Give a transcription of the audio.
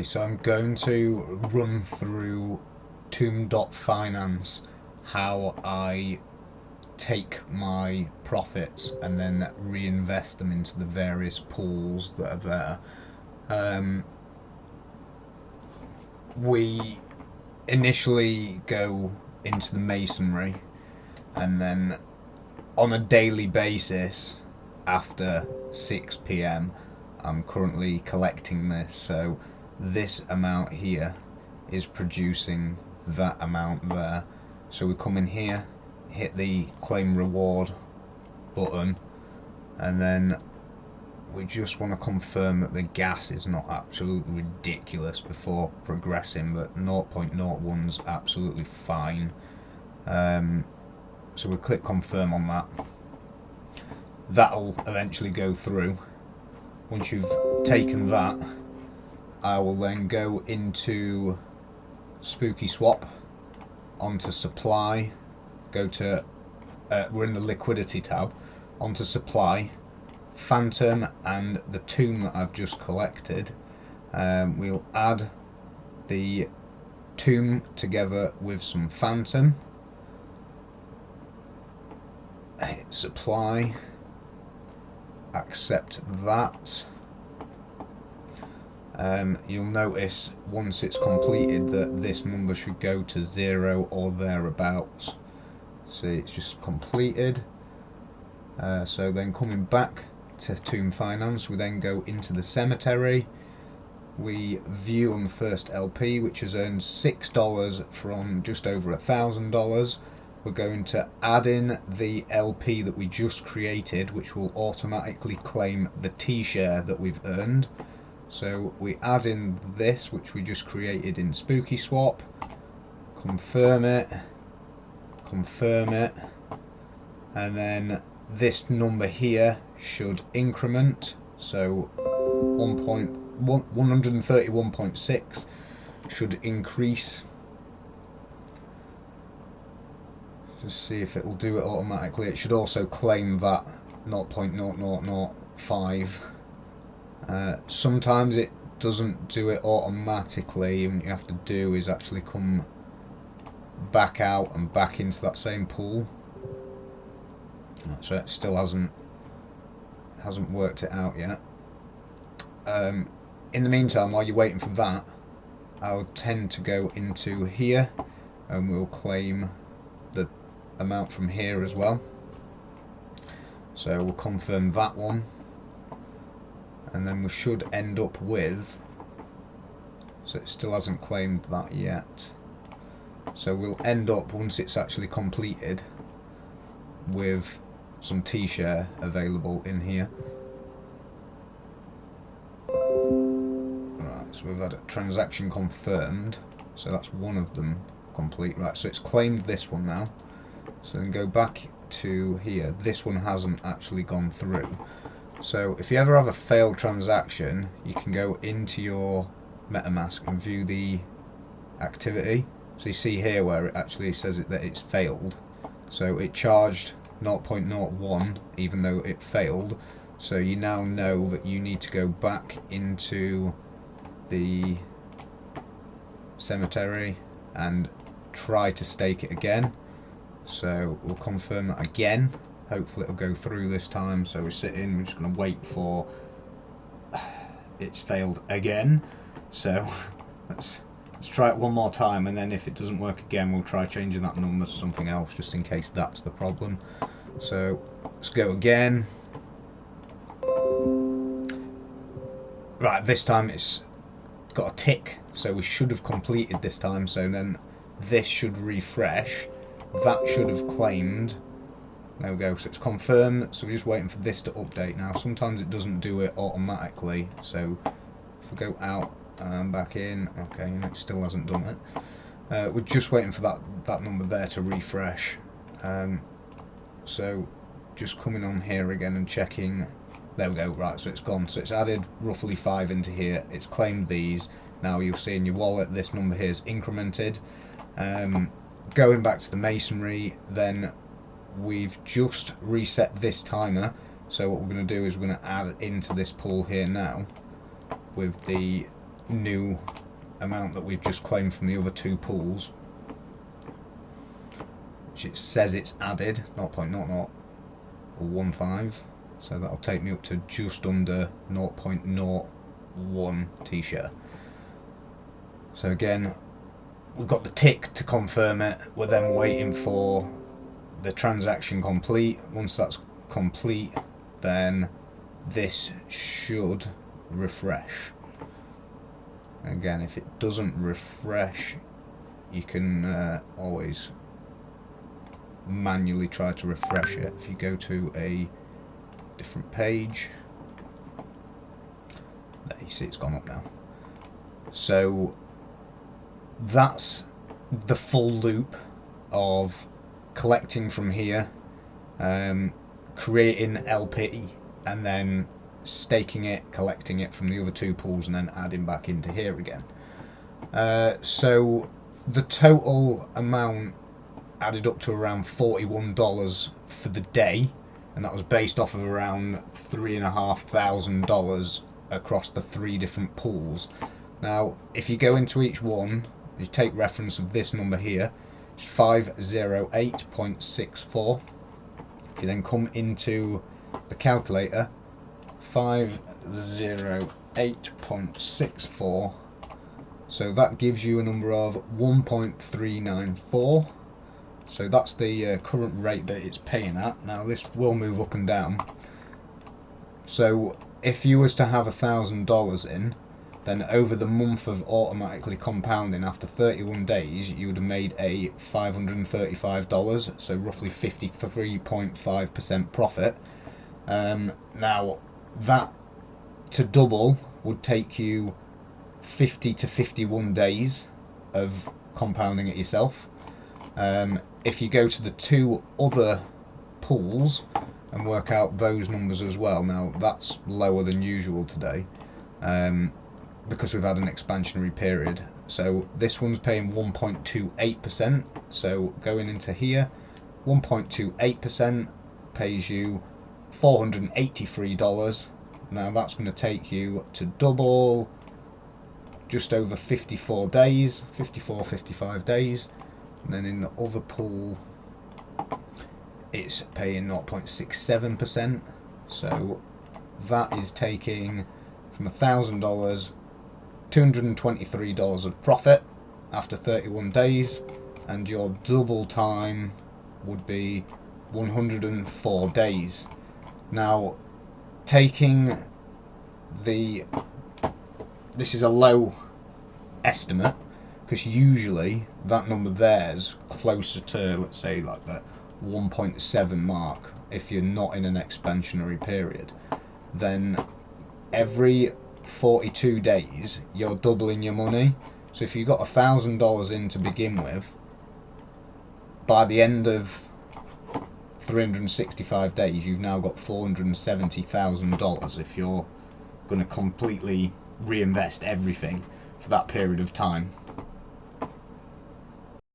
Okay, so I'm going to run through Tomb.Finance how I take my profits and then reinvest them into the various pools that are there. We initially go into the masonry, and then on a daily basis after 6 p.m. I'm currently collecting this, so this amount here is producing that amount there. So we come in here, hit the claim reward button, and then we just want to confirm that the gas is not absolutely ridiculous before progressing, but 0.01's absolutely fine. So we click confirm on that. That'll eventually go through. Once you've taken that, I will then go into Spooky Swap, onto supply, go to, we're in the liquidity tab, onto supply, Phantom and the tomb that I've just collected. We'll add the tomb together with some Phantom, hit supply, accept that. You'll notice once it's completed that this number should go to 0 or thereabouts. See, it's just completed. So then coming back to Tomb.Finance, we then go into the cemetery. We view on the first LP, which has earned $6 from just over $1,000. We're going to add in the LP that we just created, which will automatically claim the T-share that we've earned. So we add in this, which we just created in Spooky Swap, confirm it, and then this number here should increment, so 131.6 should increase. Just see if it'll do it automatically. It should also claim that 0.0005. Sometimes it doesn't do it automatically, and what you have to do is actually come back out and back into that same pool. So it still hasn't worked it out yet. In the meantime, while you're waiting for that, I would tend to go into here and we'll claim the amount from here as well. So we'll confirm that one, and then we should end up with, so it still hasn't claimed that yet, so we'll end up, once it's actually completed, with some T-share available in here. Right, so we've had a transaction confirmed, so that's one of them complete. Right, so it's claimed this one now. So then go back to here. This one hasn't actually gone through. So if you ever have a failed transaction, you can go into your MetaMask and view the activity. So you see here where it actually says that it's failed. So it charged 0.01 even though it failed. So you now know that you need to go back into the cemetery and try to stake it again. So we'll confirm that again. Hopefully it'll go through this time. So we're sitting, we're just going to wait for it's failed again. So let's try it one more time, and then if it doesn't work again, we'll try changing that number to something else, just in case that's the problem. So let's go again. Right, this time it's got a tick, so we should have completed this time. So then this should refresh. That should have claimed. There we go, so it's confirmed. So we're just waiting for this to update now. Sometimes it doesn't do it automatically, so if we go out and back in, okay, and it still hasn't done it. We're just waiting for that number there to refresh. So just coming on here again and checking. There we go, right, so it's gone. So it's added roughly 5 into here. It's claimed these. Now you'll see in your wallet this number here is incremented. Going back to the masonry, then we've just reset this timer. So what we're going to do is we're going to add into this pool here now with the new amount that we've just claimed from the other two pools, which it says it's added 0.0015, so that'll take me up to just under 0.01 T-share. So again, we've got the tick to confirm it. We're then waiting for the transaction complete. Once that's complete, then this should refresh. Again, if it doesn't refresh, you can always manually try to refresh it. If you go to a different page, there you see it's gone up now. So that's the full loop of collecting from here, creating LP, and then staking it, collecting it from the other two pools, and then adding back into here again. So the total amount added up to around $41 for the day, and that was based off of around $3,500 across the 3 different pools. Now if you go into each one, you take reference of this number here, it's 508.64. If you then come into the calculator, 508.64, so that gives you a number of 1.394. So that's the current rate that it's paying at. Now this will move up and down. So if you was to have $1,000 in, then over the month of automatically compounding, after 31 days, you would have made a $535, so roughly 53.5% profit. Now that to double would take you 50 to 51 days of compounding it yourself. If you go to the 2 other pools and work out those numbers as well, now that's lower than usual today, because we've had an expansionary period. So this one's paying 1.28%, so going into here, 1.28% pays you $483. Now that's going to take you to double just over 54 days, 55 days. And then in the other pool, it's paying 0.67%. So that is taking from $1,000, $223 of profit after 31 days, and your double time would be 104 days. Now, taking this is a low estimate, because usually that number there's closer to, let's say, like the 1.7 mark. If you're not in an expansionary period, then every 42 days you're doubling your money. So if you got $1,000 in to begin with, by the end of 365 days you've now got $470,000 if you're going to completely reinvest everything for that period of time.